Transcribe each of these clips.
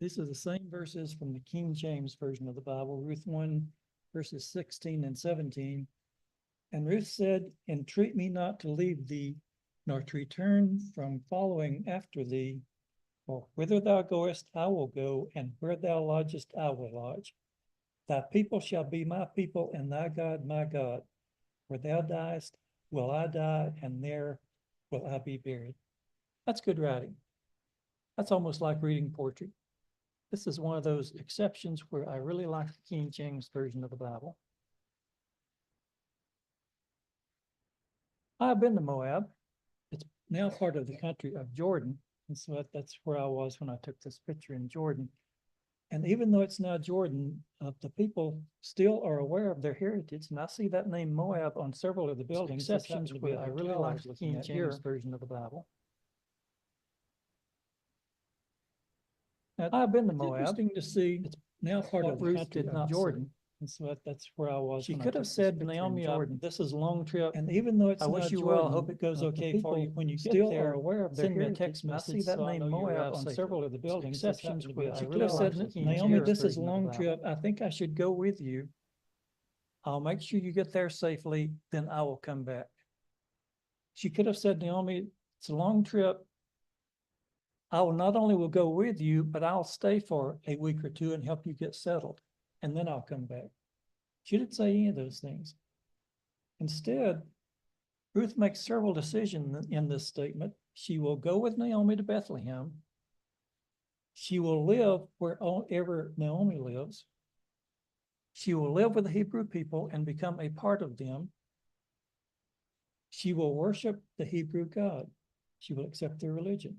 These are the same verses from the King James Version of the Bible, Ruth 1, verses 16 and 17. And Ruth said, entreat me not to leave thee, nor to return from following after thee. For whither thou goest, I will go, and where thou lodgest, I will lodge. Thy people shall be my people, and thy God my God. Where thou diest, will I die, and there will I be buried. That's good writing. That's almost like reading poetry. This is one of those exceptions where I really like the King James Version of the Bible. I've been to Moab. It's now part of the country of Jordan. And so that's where I was when I took this picture in Jordan. And even though it's now Jordan, the people still are aware of their heritage. And I see that name Moab on several of the buildings. Exceptions where I really like the King James Version of the Bible. Now, I've been to Moab. Interesting to see it's now part of the country of Jordan. And so that's where I was. She could have said, Naomi, this is a long trip. And even though it's I wish you well, hope it goes okay for you when you get there. Aware of send me a text message. I see that name Moab on several of the buildings. Exceptions where she could have said, Naomi, this is a long trip. I think I should go with you. I'll make sure you get there safely, then I will come back. She could have said, Naomi, it's a long trip. I will not only will go with you, but I'll stay for a week or two and help you get settled, and then I'll come back. She didn't say any of those things. Instead, Ruth makes several decisions in this statement. She will go with Naomi to Bethlehem. She will live wherever Naomi lives. She will live with the Hebrew people and become a part of them. She will worship the Hebrew God. She will accept their religion.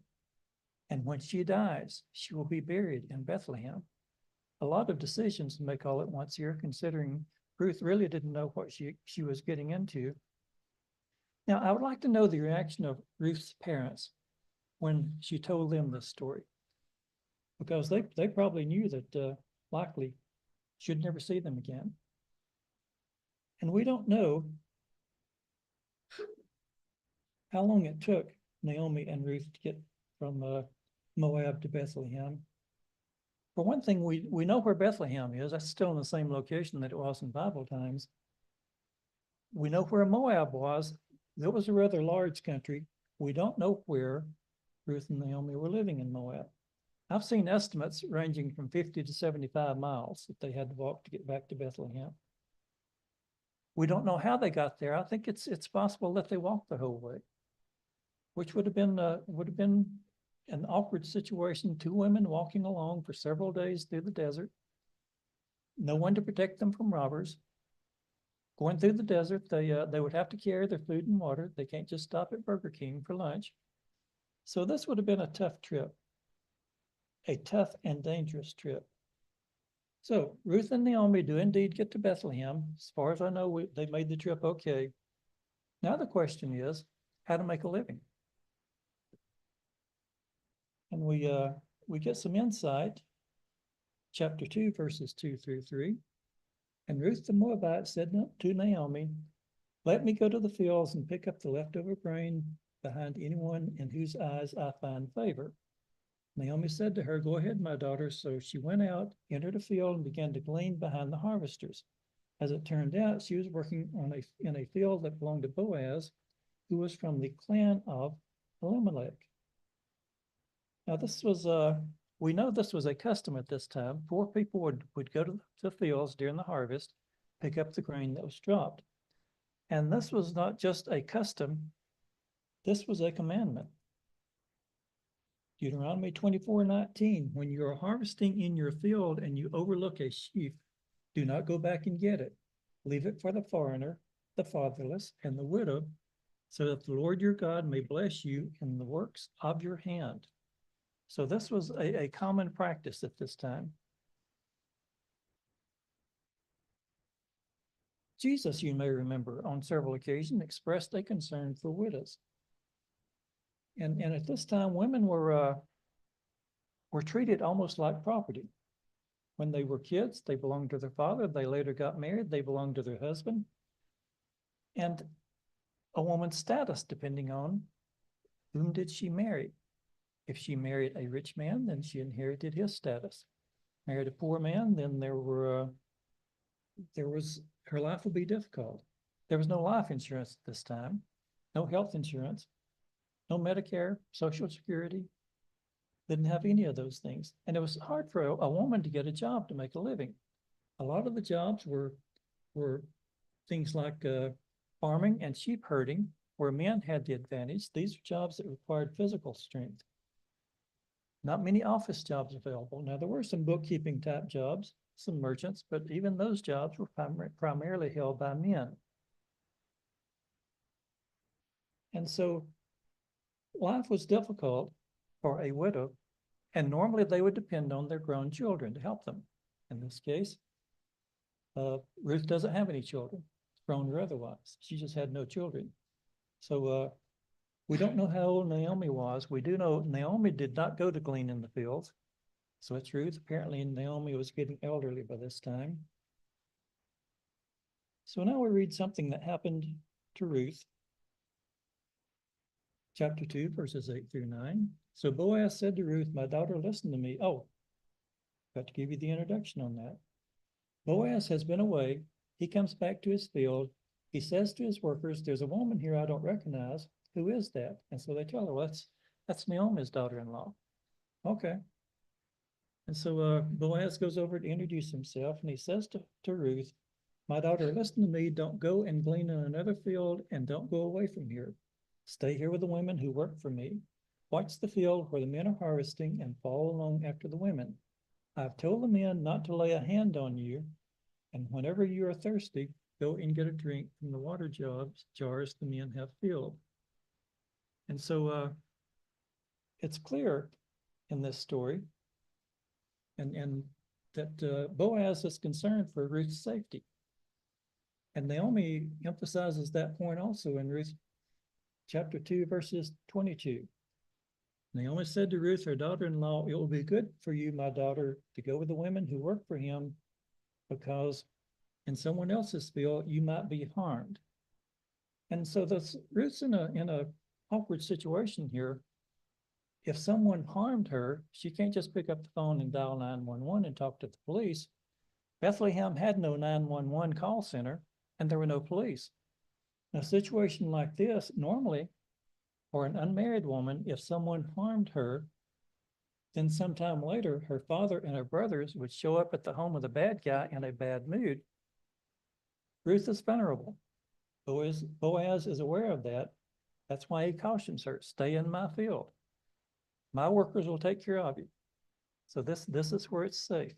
And when she dies, she will be buried in Bethlehem. A lot of decisions to make all at once here, considering Ruth really didn't know what she was getting into. Now, I would like to know the reaction of Ruth's parents when she told them this story, because they probably knew that likely she'd never see them again. And we don't know how long it took Naomi and Ruth to get from Moab to Bethlehem. For one thing, we know where Bethlehem is. That's still in the same location that it was in Bible times. We know where Moab was. That was a rather large country. We don't know where Ruth and Naomi were living in Moab. I've seen estimates ranging from 50 to 75 miles that they had to walk to get back to Bethlehem. We don't know how they got there. I think it's possible that they walked the whole way, which would have been an awkward situation. Two women walking along for several days through the desert. No one to protect them from robbers. Going through the desert, they would have to carry their food and water. They can't just stop at Burger King for lunch. So this would have been a tough trip, a tough and dangerous trip. So Ruth and Naomi do indeed get to Bethlehem. As far as I know, they made the trip okay. Now the question is how to make a living. And we get some insight. Chapter 2, verses 2 through 3. And Ruth the Moabite said to Naomi, let me go to the fields and pick up the leftover grain behind anyone in whose eyes I find favor. Naomi said to her, go ahead, my daughter. So she went out, entered a field, and began to glean behind the harvesters. As it turned out, she was working in a field that belonged to Boaz, who was from the clan of Elimelech. Now we know this was a custom at this time. Poor people would go to the fields during the harvest, pick up the grain that was dropped. And this was not just a custom, this was a commandment. Deuteronomy 24:19, when you are harvesting in your field and you overlook a sheaf, do not go back and get it. Leave it for the foreigner, the fatherless, and the widow, so that the Lord your God may bless you in the works of your hand. So this was a common practice at this time. Jesus, you may remember, on several occasions expressed a concern for widows. And at this time, women were treated almost like property. When they were kids, they belonged to their father. They later got married. They belonged to their husband. And a woman's status, depending on whom did she marry. If she married a rich man, then she inherited his status. Married a poor man, then there was her life would be difficult. There was no life insurance at this time, no health insurance, no Medicare, Social Security. Didn't have any of those things, and it was hard for a woman to get a job to make a living. A lot of the jobs were things like farming and sheep herding, where men had the advantage. These are jobs that required physical strength. Not many office jobs available. Now, there were some bookkeeping type jobs, some merchants, but even those jobs were primarily held by men. And so life was difficult for a widow, and normally they would depend on their grown children to help them. In this case, Ruth doesn't have any children, grown or otherwise. She just had no children. So we don't know how old Naomi was. We do know Naomi did not go to glean in the fields. So it's Ruth. Apparently Naomi was getting elderly by this time. So now we read something that happened to Ruth. Chapter 2, verses 8 through 9. So Boaz said to Ruth, my daughter, listen to me. Oh, got to give you the introduction on that. Boaz has been away. He comes back to his field. He says to his workers, there's a woman here I don't recognize. Who is that? And so they tell her, well, that's Naomi's daughter-in-law. Okay. And so Boaz goes over to introduce himself, and he says to Ruth, my daughter, listen to me. Don't go and glean in another field, and don't go away from here. Stay here with the women who work for me. Watch the field where the men are harvesting and follow along after the women. I've told the men not to lay a hand on you, and whenever you are thirsty, go and get a drink from the water jars the men have filled. And so it's clear in this story and that Boaz is concerned for Ruth's safety. And Naomi emphasizes that point also in Ruth chapter 2, verses 22. Naomi said to Ruth, her daughter-in-law, it will be good for you, my daughter, to go with the women who work for him, because in someone else's field you might be harmed. And so Ruth's in a awkward situation here. If someone harmed her, she can't just pick up the phone and dial 911 and talk to the police. Bethlehem had no 911 call center, and there were no police. In a situation like this, normally, for an unmarried woman, if someone harmed her, then sometime later, her father and her brothers would show up at the home of the bad guy in a bad mood. Ruth is vulnerable. Boaz is aware of that. That's why he cautions her, stay in my field. My workers will take care of you. So this is where it's safe.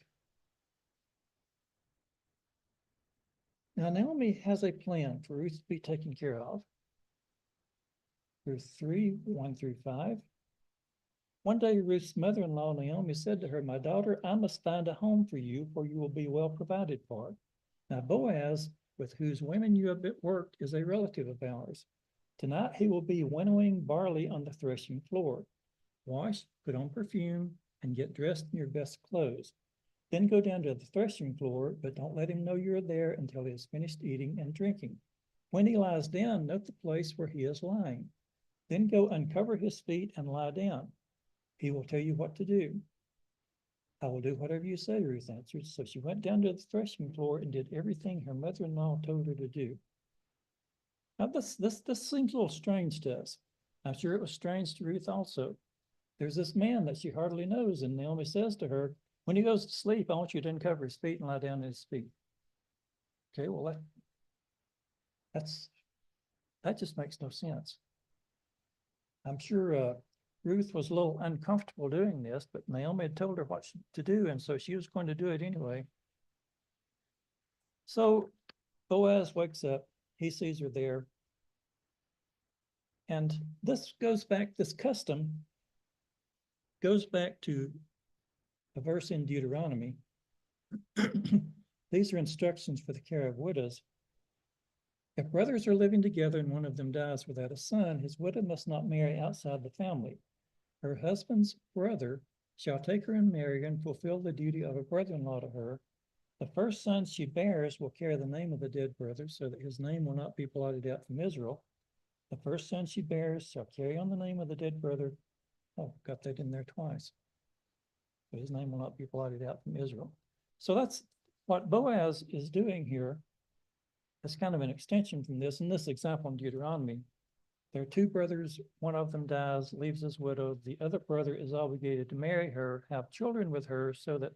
Now, Naomi has a plan for Ruth to be taken care of. Ruth 3, 1 through 5. One day, Ruth's mother-in-law, Naomi, said to her, my daughter, I must find a home for you where you will be well provided for. Now, Boaz, with whose women you have worked, is a relative of ours. Tonight, he will be winnowing barley on the threshing floor. Wash, put on perfume, and get dressed in your best clothes. Then go down to the threshing floor, but don't let him know you're there until he has finished eating and drinking. When he lies down, note the place where he is lying. Then go uncover his feet and lie down. He will tell you what to do. I will do whatever you say, Ruth answered. So she went down to the threshing floor and did everything her mother-in-law told her to do. Now this seems a little strange to us. I'm sure it was strange to Ruth also. There's this man that she hardly knows, and Naomi says to her, when he goes to sleep, I want you to uncover his feet and lie down at his feet. Okay, well, that just makes no sense. I'm sure Ruth was a little uncomfortable doing this, but Naomi had told her what to do, and so she was going to do it anyway. So Boaz wakes up. He sees her there. And this custom goes back to a verse in Deuteronomy. These are instructions for the care of widows. If brothers are living together and one of them dies without a son, his widow must not marry outside the family. Her husband's brother shall take her and marry her and fulfill the duty of a brother-in-law to her. The first son she bears will carry the name of the dead brother, so that his name will not be blotted out from Israel. The first son she bears shall carry on the name of the dead brother, Oh, got that in there twice. So his name will not be blotted out from Israel. So that's what Boaz is doing here. It's kind of an extension from this. In this example in Deuteronomy, there are two brothers. One of them dies, leaves his widow. The other brother is obligated to marry her, have children with her, so that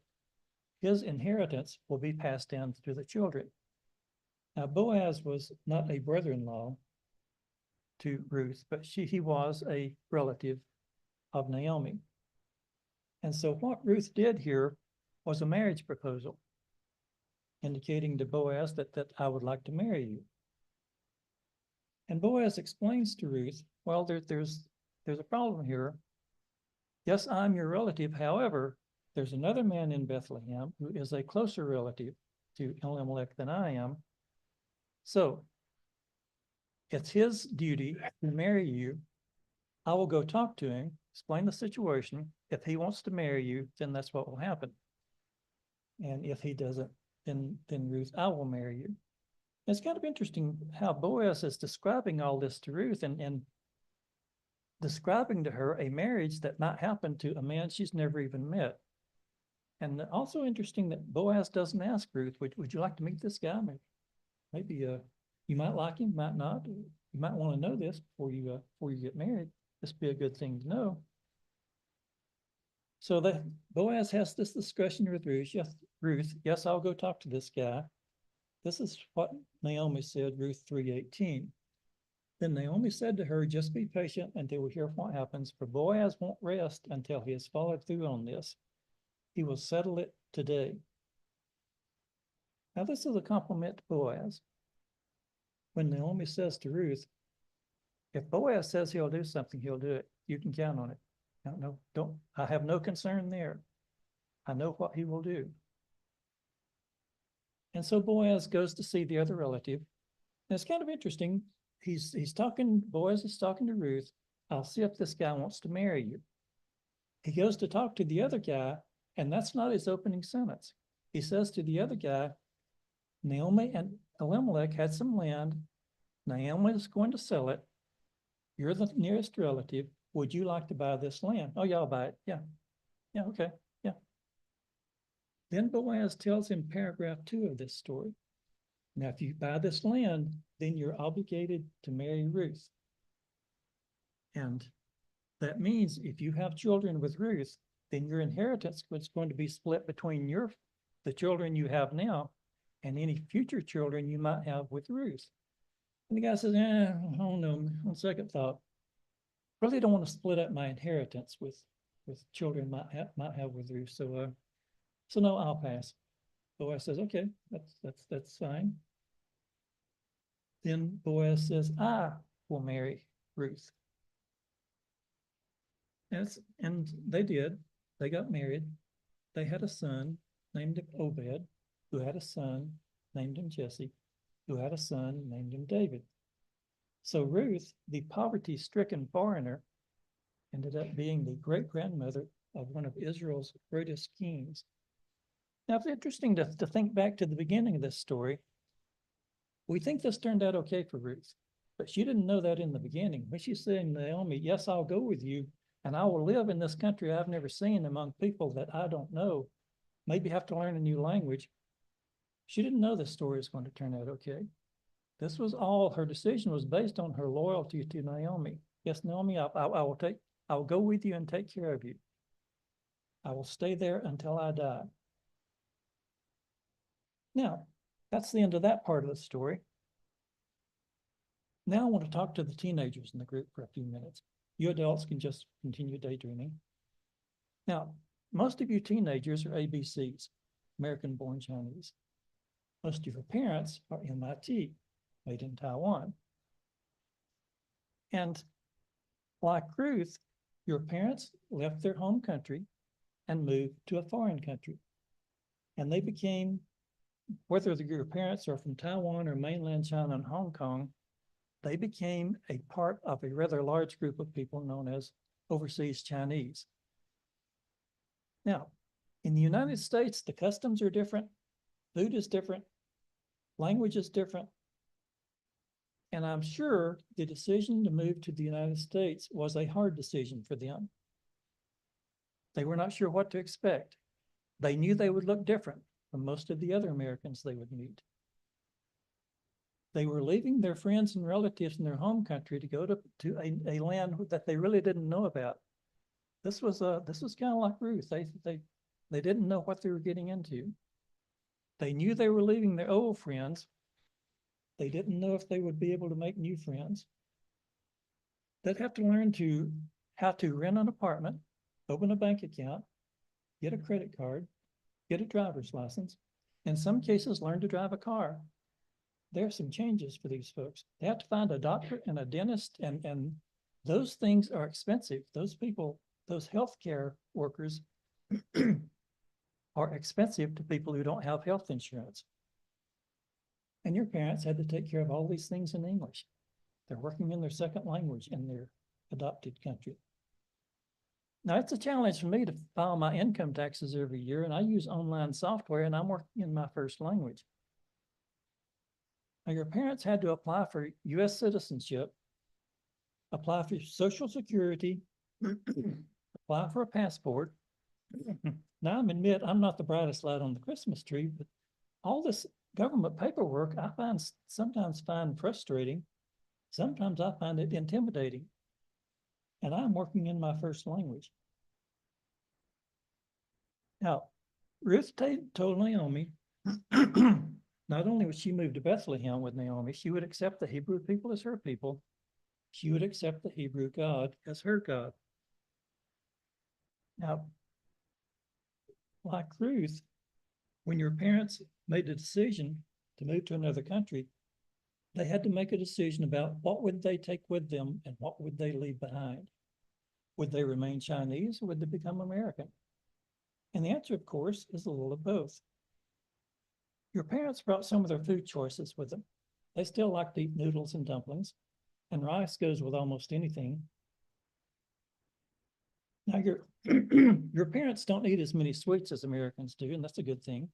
his inheritance will be passed down to the children. Now, Boaz was not a brother-in-law to Ruth, but he was a relative of Naomi. And so what Ruth did here was a marriage proposal, indicating to Boaz that I would like to marry you. And Boaz explains to Ruth, well, there's a problem here. Yes, I'm your relative. However, there's another man in Bethlehem who is a closer relative to Elimelech than I am. So it's his duty to marry you. I will go talk to him, explain the situation. If he wants to marry you, then that's what will happen. And if he doesn't, then Ruth, I will marry you. It's kind of interesting how Boaz is describing all this to Ruth and describing to her a marriage that might happen to a man she's never even met. And also interesting that Boaz doesn't ask Ruth, would you like to meet this guy? Maybe you might like him, might not. You might want to know this before you get married. This would be a good thing to know. So that Boaz has this discussion with Ruth. Yes, I'll go talk to this guy. This is what Naomi said, Ruth 3:18. Then Naomi said to her, just be patient until we hear what happens, for Boaz won't rest until he has followed through on this. He will settle it today. Now, this is a compliment to Boaz. When Naomi says to Ruth, if Boaz says he'll do something, he'll do it. You can count on it. I have no concern there. I know what he will do. And so Boaz goes to see the other relative. And it's kind of interesting. Boaz is talking to Ruth. I'll see if this guy wants to marry you. He goes to talk to the other guy, and that's not his opening sentence. He says to the other guy, Naomi and Elimelech had some land. Naomi is going to sell it. You're the nearest relative. Would you like to buy this land? Oh, yeah, I'll buy it. Yeah. Yeah, okay. Yeah. Then Boaz tells him paragraph 2 of this story. Now, if you buy this land, then you're obligated to marry Ruth. And that means if you have children with Ruth, then your inheritance is going to be split between the children you have now and any future children you might have with Ruth. And the guy says, I don't know, on second thought, really don't want to split up my inheritance with children might have with Ruth. So no, I'll pass. Boaz says, okay, that's fine. Then Boaz says, I will marry Ruth. And they did. They got married. They had a son named Obed, who had a son named him Jesse, who had a son named him David. So Ruth, the poverty-stricken foreigner, ended up being the great-grandmother of one of Israel's greatest kings. Now, it's interesting to think back to the beginning of this story. We think this turned out okay for Ruth, but she didn't know that in the beginning. When she's saying to Naomi, yes, I'll go with you, and I will live in this country I've never seen among people that I don't know, maybe have to learn a new language. She didn't know this story was going to turn out okay. This was all, her decision was based on her loyalty to Naomi. Yes, Naomi, I will go with you and take care of you. I will stay there until I die. Now, that's the end of that part of the story. Now I want to talk to the teenagers in the group for a few minutes. You adults can just continue daydreaming. Now, most of you teenagers are ABCs, American-born Chinese. Most of your parents are MIT, made in Taiwan. And like Ruth, your parents left their home country and moved to a foreign country. And they became, whether your parents are from Taiwan or mainland China and Hong Kong, they became a part of a rather large group of people known as overseas Chinese. Now, in the United States, the customs are different, food is different, language is different. And I'm sure the decision to move to the United States was a hard decision for them. They were not sure what to expect. They knew they would look different from most of the other Americans they would meet. They were leaving their friends and relatives in their home country to go to a land that they really didn't know about. This was kind of like Ruth. They didn't know what they were getting into. They knew they were leaving their old friends. They didn't know if they would be able to make new friends. They'd have to learn how to rent an apartment, open a bank account, get a credit card, get a driver's license, in some cases, learn to drive a car. There are some changes for these folks. They have to find a doctor and a dentist, and those things are expensive. Those people, those healthcare workers are expensive to people who don't have health insurance. And your parents had to take care of all these things in English. They're working in their second language in their adopted country. Now, it's a challenge for me to file my income taxes every year, and I use online software, and I'm working in my first language. Now, your parents had to apply for U.S. citizenship, apply for Social Security, apply for a passport. Now, I admit I'm not the brightest light on the Christmas tree, but all this government paperwork I sometimes find frustrating. Sometimes I find it intimidating. And I'm working in my first language. Now, Ruth told Naomi, not only would she move to Bethlehem with Naomi, she would accept the Hebrew people as her people. She would accept the Hebrew God as her God. Now, like Ruth, when your parents made a decision to move to another country, they had to make a decision about what would they take with them and what would they leave behind. Would they remain Chinese or would they become American? And the answer, of course, is a little of both. Your parents brought some of their food choices with them. They still like to eat noodles and dumplings, and rice goes with almost anything. Now, your parents don't eat as many sweets as Americans do, and that's a good thing.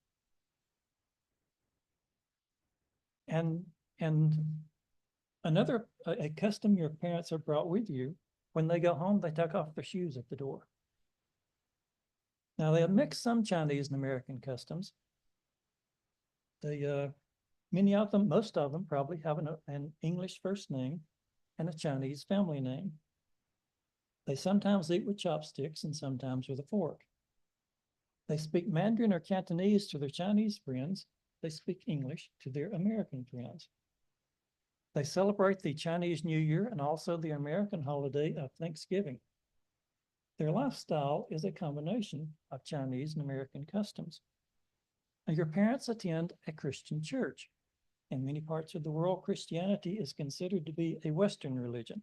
And another a custom your parents have brought with you, when they go home, they take off their shoes at the door. Now, they have mixed some Chinese and American customs. Many of them, most of them probably have an English first name and a Chinese family name. They sometimes eat with chopsticks and sometimes with a fork. They speak Mandarin or Cantonese to their Chinese friends. They speak English to their American friends. They celebrate the Chinese New Year and also the American holiday of Thanksgiving. Their lifestyle is a combination of Chinese and American customs. Now, your parents attend a Christian church. In many parts of the world, Christianity is considered to be a Western religion.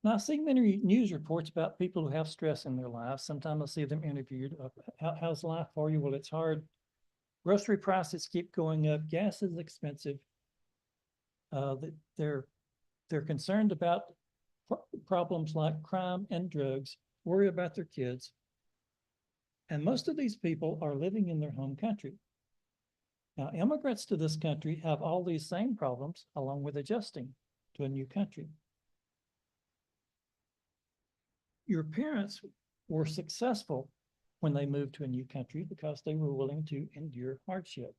Now, I see many news reports about people who have stress in their lives. Sometimes I see them interviewed. How's life for you? Well, it's hard. Grocery prices keep going up. Gas is expensive. They're concerned about problems like crime and drugs, worry about their kids. And most of these people are living in their home country. Now, immigrants to this country have all these same problems along with adjusting to a new country. Your parents were successful when they moved to a new country because they were willing to endure hardship.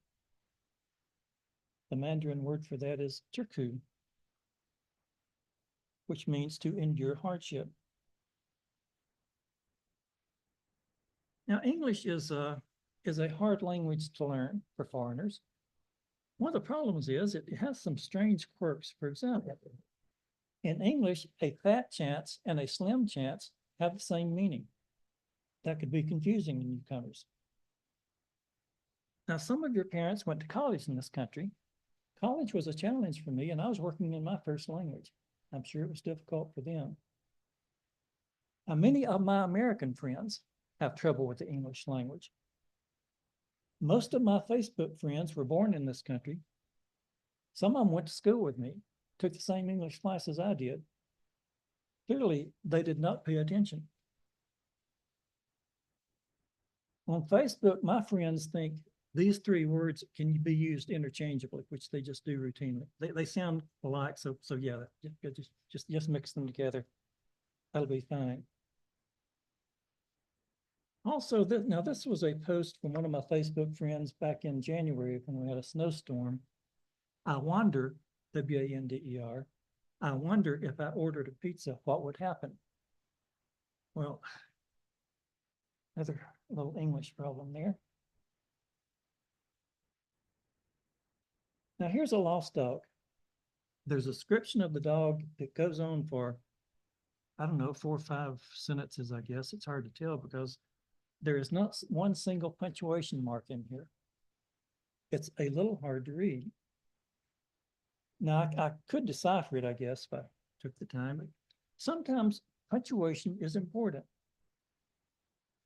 The Mandarin word for that is "turku," which means to endure hardship. Now, English is a hard language to learn for foreigners. One of the problems is it has some strange quirks. For example, in English, a fat chance and a slim chance have the same meaning. That could be confusing to newcomers. Now, some of your parents went to college in this country. College was a challenge for me, and I was working in my first language. I'm sure it was difficult for them. Now, many of my American friends have trouble with the English language. Most of my Facebook friends were born in this country. Some of them went to school with me, took the same English class as I did. Clearly, they did not pay attention. On Facebook, my friends think These three words can be used interchangeably, which they just do routinely. They sound alike, so yeah, just mix them together. That'll be fine. Also, now this was a post from one of my Facebook friends back in January when we had a snowstorm. I wonder, W-A-N-D-E-R, I wonder if I ordered a pizza, what would happen? Well, another little English problem there. Now here's a lost dog. There's a description of the dog that goes on for, I don't know, 4 or 5 sentences, I guess. It's hard to tell because there is not one single punctuation mark in here. It's a little hard to read. Now, I could decipher it, I guess, if I took the time. Sometimes punctuation is important.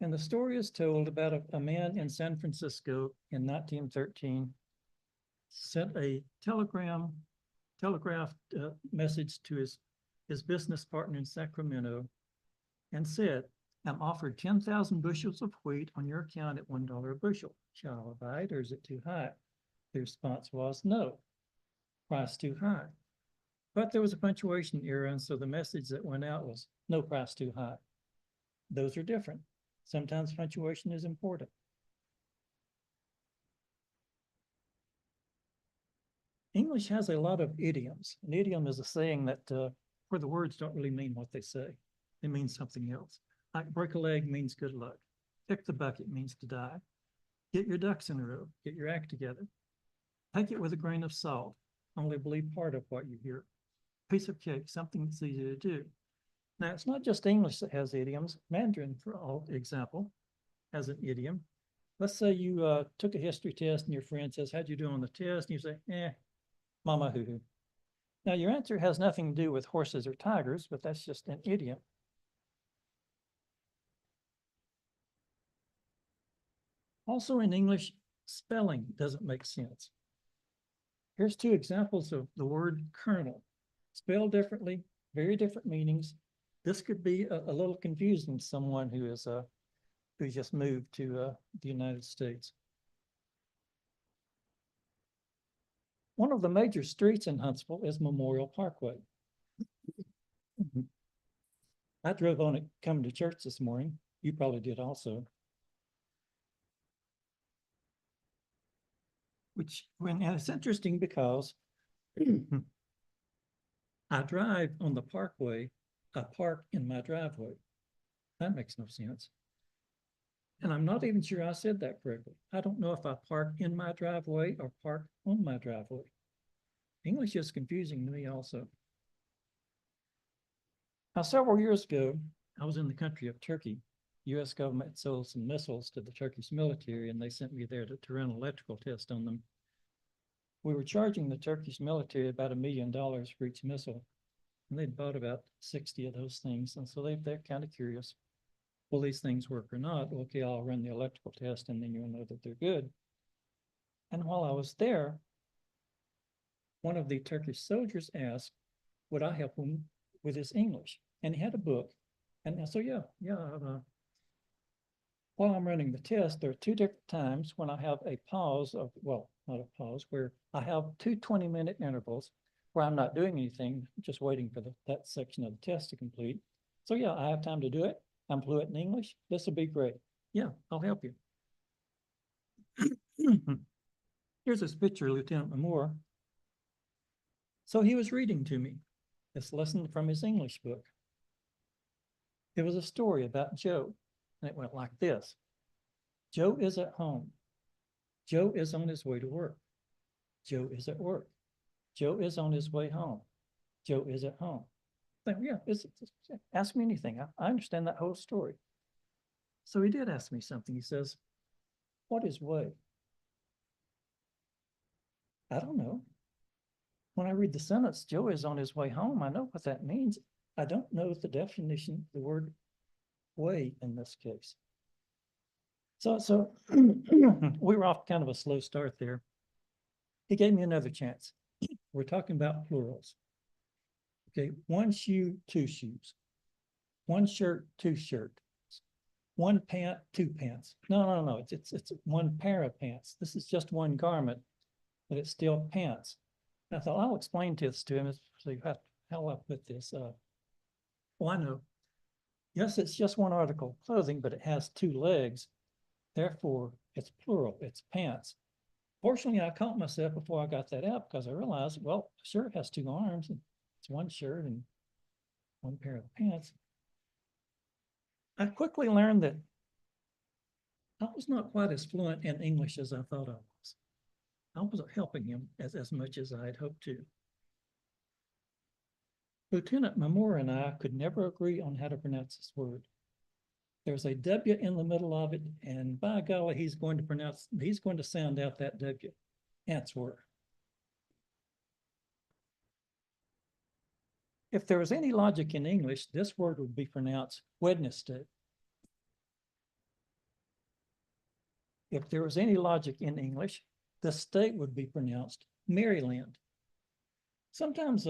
And the story is told about a man in San Francisco in 1913 sent a telegraphed message to his business partner in Sacramento and said, I'm offered 10,000 bushels of wheat on your account at $1 a bushel. Shall I buy it or is it too high? The response was no, price too high. But there was a punctuation error, and so the message that went out was no price too high. Those are different. Sometimes punctuation is important. English has a lot of idioms. An idiom is a saying that where the words don't really mean what they say. They mean something else. Like break a leg means good luck. Kick the bucket means to die. Get your ducks in a row. Get your act together. Take it with a grain of salt. Only believe part of what you hear. Piece of cake, something that's easy to do. Now, it's not just English that has idioms. Mandarin, for example, has an idiom. Let's say you took a history test and your friend says, how'd you do on the test? And you say, mama hoo-hoo. Now, your answer has nothing to do with horses or tigers, but that's just an idiom. Also in English, spelling doesn't make sense. Here's 2 examples of the word kernel. Spelled differently, very different meanings. This could be a little confusing to someone who is who's just moved to the United States. One of the major streets in Huntsville is Memorial Parkway. I drove on it coming to church this morning. You probably did also. And it's interesting because I drive on the parkway, I park in my driveway. That makes no sense. And I'm not even sure I said that correctly. I don't know if I park in my driveway or park on my driveway. English is confusing to me also. Now, several years ago, I was in the country of Turkey. U.S. government sold some missiles to the Turkish military, and they sent me there to run an electrical test on them. We were charging the Turkish military about $1 million for each missile, and they'd bought about 60 of those things. And so they're kind of curious. Will these things work or not? Okay, I'll run the electrical test, and then you'll know that they're good. And while I was there, one of the Turkish soldiers asked, would I help him with his English? And he had a book. And so, while I'm running the test, there are 2 different times when I have a pause of, well, not a pause, where I have 2 20-minute intervals where I'm not doing anything, just waiting for that section of the test to complete. So yeah, I have time to do it. I'm fluent in English. This will be great. Yeah, I'll help you. Here's this picture of Lieutenant Moore. So he was reading to me this lesson from his English book. It was a story about Joe, and it went like this. Joe is at home. Joe is on his way to work. Joe is at work. Joe is on his way home. Joe is at home. But yeah, ask me anything. I understand that whole story. So he did ask me something. He says, what is way? I don't know. When I read the sentence, Joe is on his way home, I know what that means. I don't know the definition of the word way in this case. So we were off kind of a slow start there. He gave me another chance. We're talking about plurals. Okay, 1 shoe, 2 shoes. 1 shirt, 2 shirts. one pant, two pants. No. It's one pair of pants. This is just one garment, but it's still pants. And I thought, I'll explain this to him. So you have, how I put this. Well, I know. Yes, it's just one article of clothing, but it has two legs. Therefore, it's plural. It's pants. Fortunately, I caught myself before I got that out because I realized, well, a shirt has two arms, and it's one shirt and one pair of pants. I quickly learned that I was not quite as fluent in English as I thought I was. I wasn't helping him as much as I had hoped to. Lieutenant Mamora and I could never agree on how to pronounce this word. There's a W in the middle of it, and by golly, he's going to sound out that W. Answer. If there was any logic in English, this word would be pronounced Wednesday. If there was any logic in English, the state would be pronounced Maryland. Sometimes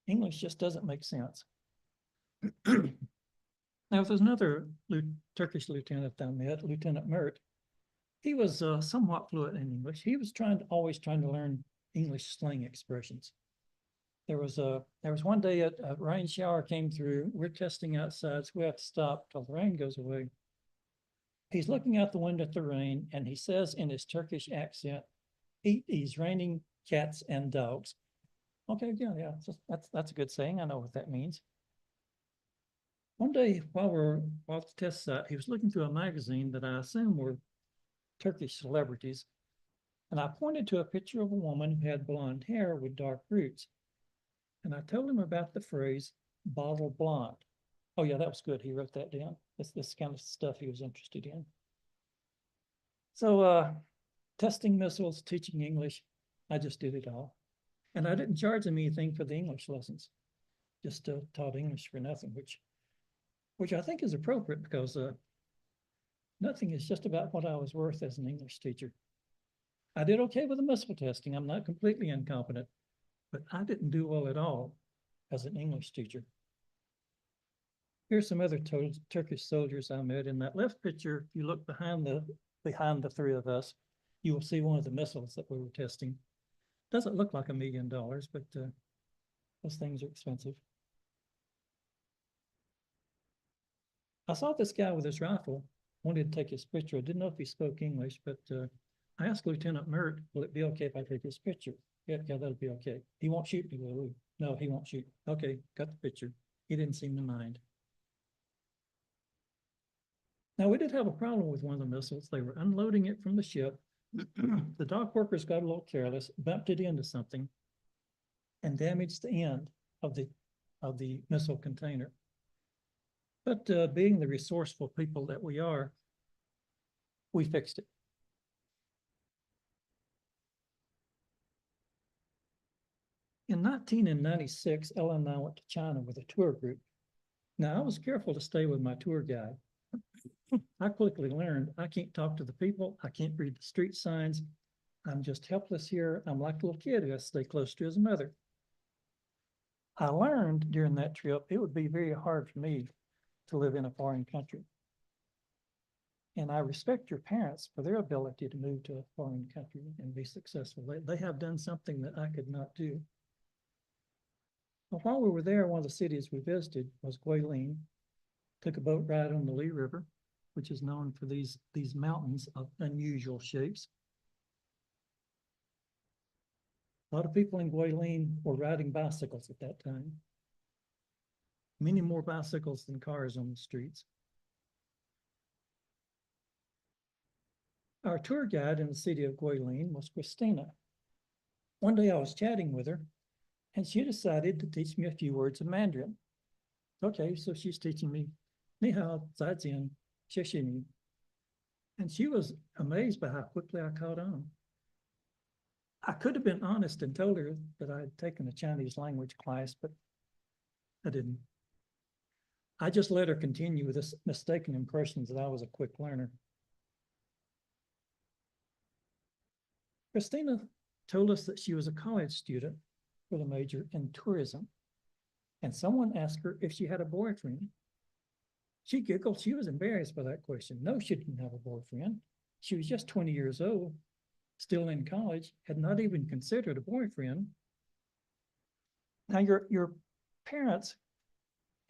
English just doesn't make sense. Now, there's another Turkish lieutenant I met, Lieutenant Mert. He was somewhat fluent in English. He was always trying to learn English slang expressions. There was one day a rain shower came through. We're testing outside, so we have to stop till the rain goes away. He's looking out the window at the rain, and he says in his Turkish accent, "It is raining cats and dogs." Okay, yeah, that's a good saying. I know what that means. One day, while we're off the test site, he was looking through a magazine that I assume were Turkish celebrities, and I pointed to a picture of a woman who had blonde hair with dark roots. And I told him about the phrase bottle blonde. Oh yeah, that was good. He wrote that down. This kind of stuff he was interested in. So testing missiles, teaching English, I just did it all. And I didn't charge him anything for the English lessons. Just taught English for nothing, which I think is appropriate because nothing is just about what I was worth as an English teacher. I did okay with the missile testing. I'm not completely incompetent, but I didn't do well at all as an English teacher. Here's some other Turkish soldiers I met. In that left picture, if you look behind the three of us, you will see one of the missiles that we were testing. Doesn't look like $1 million, but those things are expensive. I saw this guy with his rifle, wanted to take his picture. I didn't know if he spoke English, but I asked Lieutenant Mert, will it be okay if I take his picture? Yeah, that'll be okay. He won't shoot me, will he? No, he won't shoot. Okay, got the picture. He didn't seem to mind. Now, we did have a problem with one of the missiles. They were unloading it from the ship. The dock workers got a little careless, bumped it into something, and damaged the end of the missile container. But being the resourceful people that we are, we fixed it. In 1996, Ella and I went to China with a tour group. Now, I was careful to stay with my tour guide. I quickly learned I can't talk to the people. I can't read the street signs. I'm just helpless here. I'm like a little kid who has to stay close to his mother. I learned during that trip, it would be very hard for me to live in a foreign country. And I respect your parents for their ability to move to a foreign country and be successful. They have done something that I could not do. But while we were there, one of the cities we visited was Guilin. Took a boat ride on the Lee River, which is known for these mountains of unusual shapes. A lot of people in Guilin were riding bicycles at that time. Many more bicycles than cars on the streets. Our tour guide in the city of Guilin was Christina. One day I was chatting with her, and she decided to teach me a few words of Mandarin. Okay, so she's teaching me, 你好，再见，谢谢你. And she was amazed by how quickly I caught on. I could have been honest and told her that I had taken a Chinese language class, but I didn't. I just let her continue with this mistaken impression that I was a quick learner. Christina told us that she was a college student with a major in tourism, and someone asked her if she had a boyfriend. She giggled. She was embarrassed by that question. No, she didn't have a boyfriend. She was just 20 years old, still in college, had not even considered a boyfriend. Now, your parents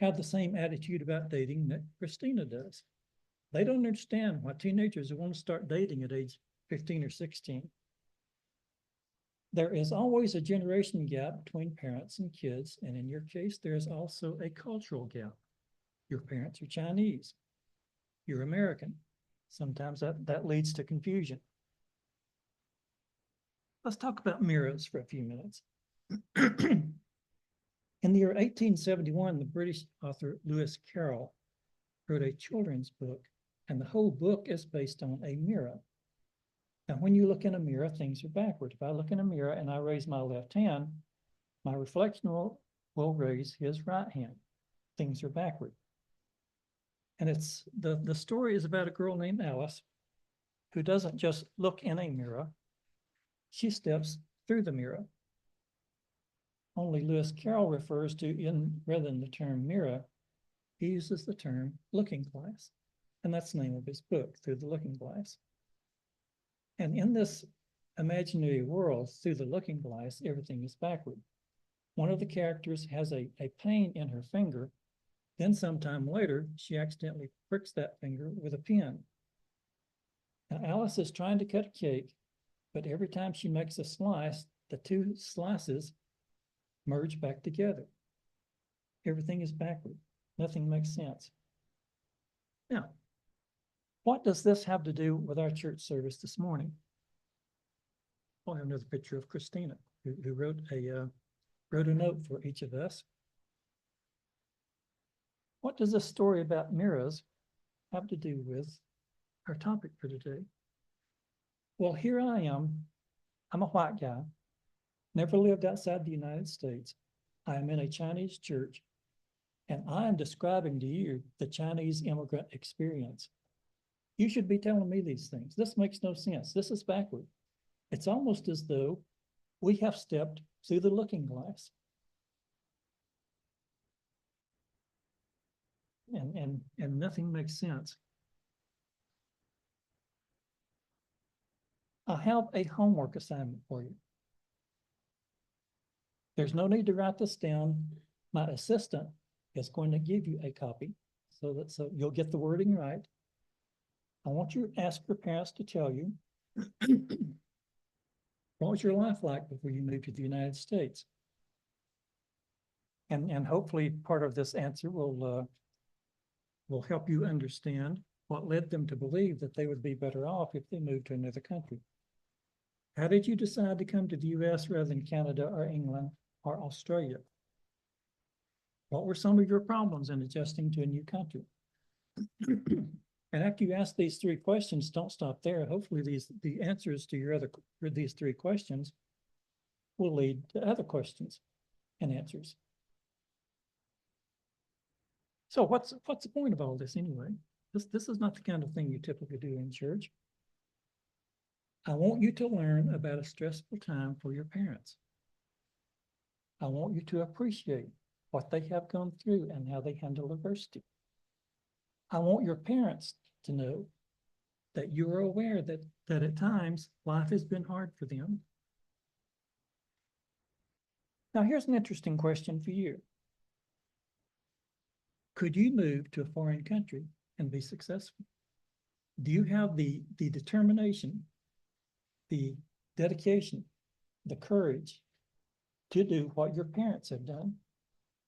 have the same attitude about dating that Christina does. They don't understand why teenagers want to start dating at age 15 or 16. There is always a generation gap between parents and kids, and in your case, there's also a cultural gap. Your parents are Chinese. You're American. Sometimes that leads to confusion. Let's talk about mirrors for a few minutes. In the year 1871, the British author Lewis Carroll wrote a children's book, and the whole book is based on a mirror. Now, when you look in a mirror, things are backward. If I look in a mirror and I raise my left hand, my reflection will raise his right hand. Things are backward. And it's the story is about a girl named Alice who doesn't just look in a mirror, she steps through the mirror. Only Lewis Carroll refers to, rather than the term mirror, he uses the term looking glass. And that's the name of his book, Through the Looking Glass. And in this imaginary world, through the looking glass, everything is backward. One of the characters has a pain in her finger. Then sometime later, she accidentally pricks that finger with a pin. Now, Alice is trying to cut a cake, but every time she makes a slice, the two slices merge back together. Everything is backward. Nothing makes sense. Now, what does this have to do with our church service this morning? Oh, I have another picture of Christina, who wrote a note for each of us. What does this story about mirrors have to do with our topic for today? Well, here I am. I'm a white guy, never lived outside the United States. I am in a Chinese church, and I am describing to you the Chinese immigrant experience. You should be telling me these things. This makes no sense. This is backward. It's almost as though we have stepped through the looking glass. And nothing makes sense. I have a homework assignment for you. There's no need to write this down. My assistant is going to give you a copy so you'll get the wording right. I want you to ask your parents to tell you what was your life like before you moved to the United States? And hopefully part of this answer will help you understand what led them to believe that they would be better off if they moved to another country. How did you decide to come to the US rather than Canada or England or Australia? What were some of your problems in adjusting to a new country? And after you ask these three questions, don't stop there. Hopefully the answers to these three questions will lead to other questions and answers. So what's the point of all this anyway? This is not the kind of thing you typically do in church. I want you to learn about a stressful time for your parents. I want you to appreciate what they have gone through and how they handle adversity. I want your parents to know that you are aware that at times life has been hard for them. Now, here's an interesting question for you. Could you move to a foreign country and be successful? Do you have the determination, the dedication, the courage to do what your parents have done?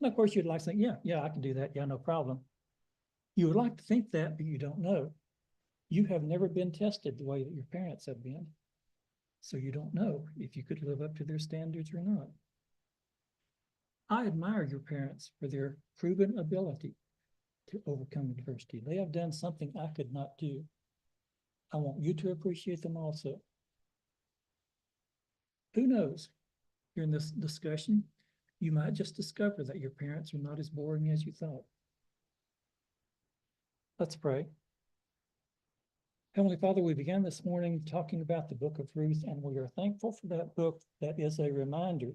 And of course, you'd like to say, yeah, I can do that. Yeah, no problem. You would like to think that, but you don't know. You have never been tested the way that your parents have been. So you don't know if you could live up to their standards or not. I admire your parents for their proven ability to overcome adversity. They have done something I could not do. I want you to appreciate them also. Who knows? During this discussion, you might just discover that your parents are not as boring as you thought. Let's pray. Heavenly Father, we began this morning talking about the book of Ruth, and we are thankful for that book that is a reminder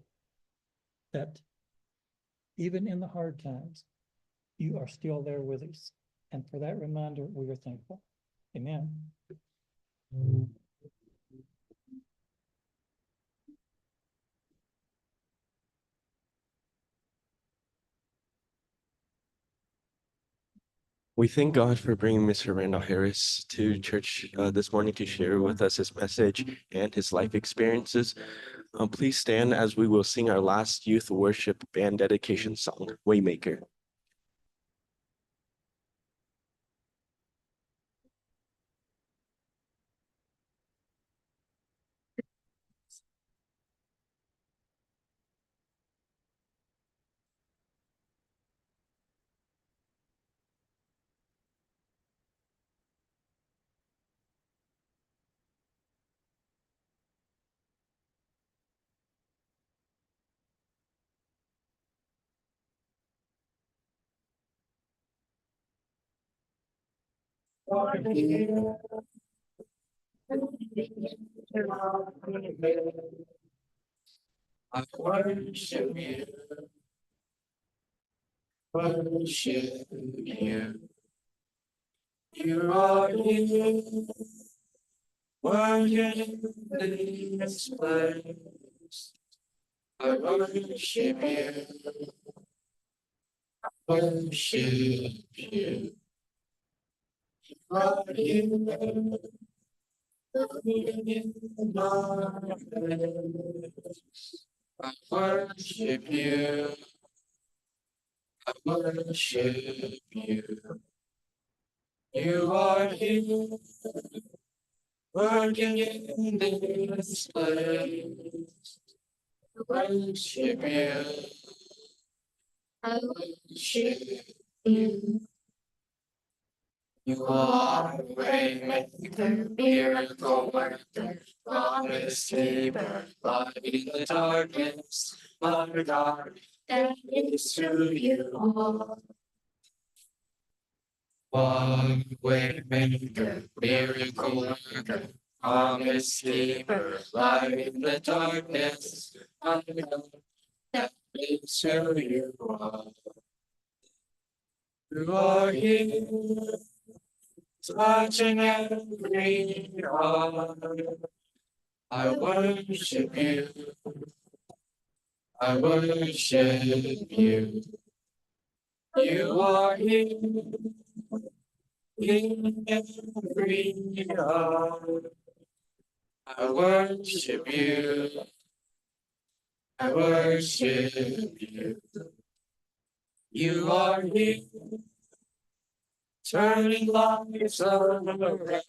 that even in the hard times, you are still there with us. And for that reminder, we are thankful. Amen. We thank God for bringing Mr. Randall Harris to church this morning to share with us his message and his life experiences. Please stand as we will sing our last youth worship band dedication song, Waymaker. I worship you, worship you. You are here, working in this place. I worship you, worship you. You are here, working in my place. I worship you, I worship you. You are here, working in this place. I worship you, I worship you. You are waymaker, miracle worker, promise keeper, light in the darkness, my God, that is who you are. One waymaker, miracle worker, promise keeper, light in the darkness, my God, that is who you are. You are here, touching every heart. I worship you, I worship you. You are here in every heart. I worship you, I worship you. You are here, turning lives around. I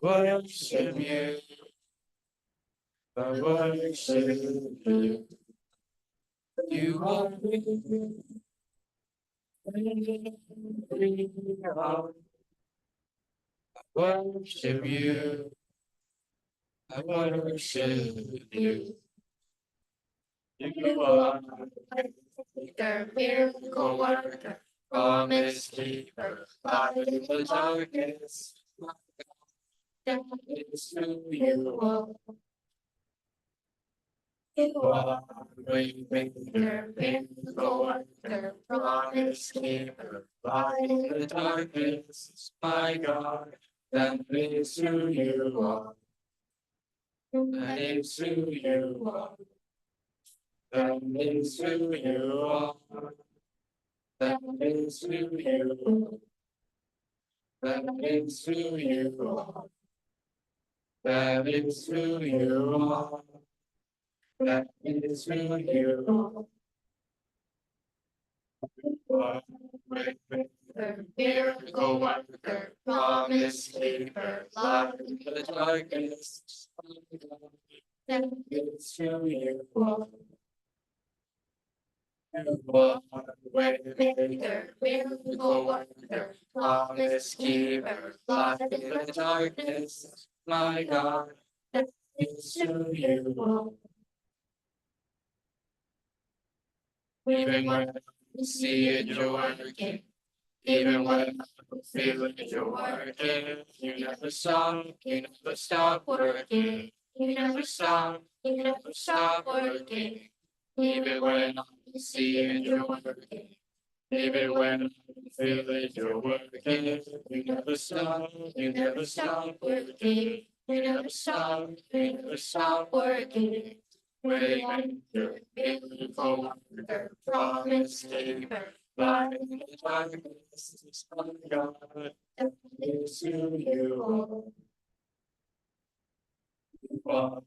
worship you, I worship you. You are here in every heart. I worship you, I worship you. You are the miracle worker, promise keeper, light in the darkness. That is who you are. You are waymaker, miracle worker, promise keeper, light in the darkness. My God, that is who you are. That is who you are. That is who you are. That is who you are. That is who you are. That is who you are. That is who you are. Waymaker, miracle worker, promise keeper, light in the darkness. That is who you are. You are waymaker, miracle worker, promise keeper, light in the darkness. My God, that is who you are. Even when I see it, you're working. Even when I feel it, you're working. You never stop, you never stop working. You never stop, you never stop working. Even when I see it, you're working. Even when I feel that you're working, you never stop, you never stop working. You never stop, you never stop working. Waiting your beautiful wonder, promise keeper. Life is my God, that is who you are.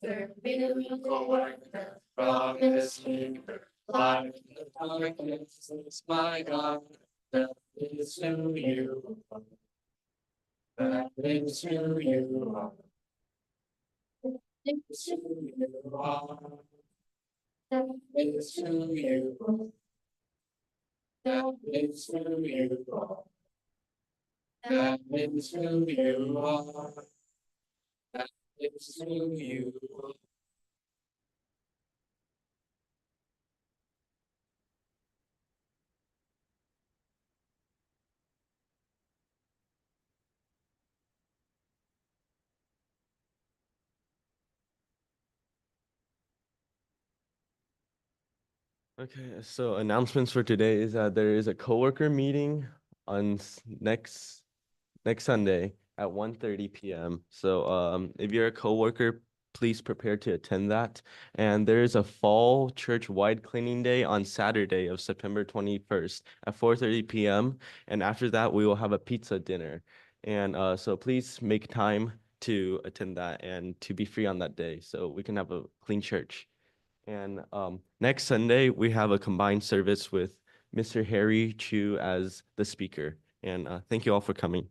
Their miracle worker, promise keeper, light in the darkness is my God. That is who you are. That is who you are. That is who you are. That is who you are. That is who you are. That is who you are. That is who you are. Okay, so announcements for today is that there is a coworker meeting on next Sunday at 1:30 p.m. So if you're a coworker, please prepare to attend that. And there is a fall church-wide cleaning day on Saturday of September 21st at 4:30 p.m. And after that, we will have a pizza dinner. And so please make time to attend that and to be free on that day so we can have a clean church. And next Sunday, we have a combined service with Mr. Harry Chu as the speaker. And thank you all for coming.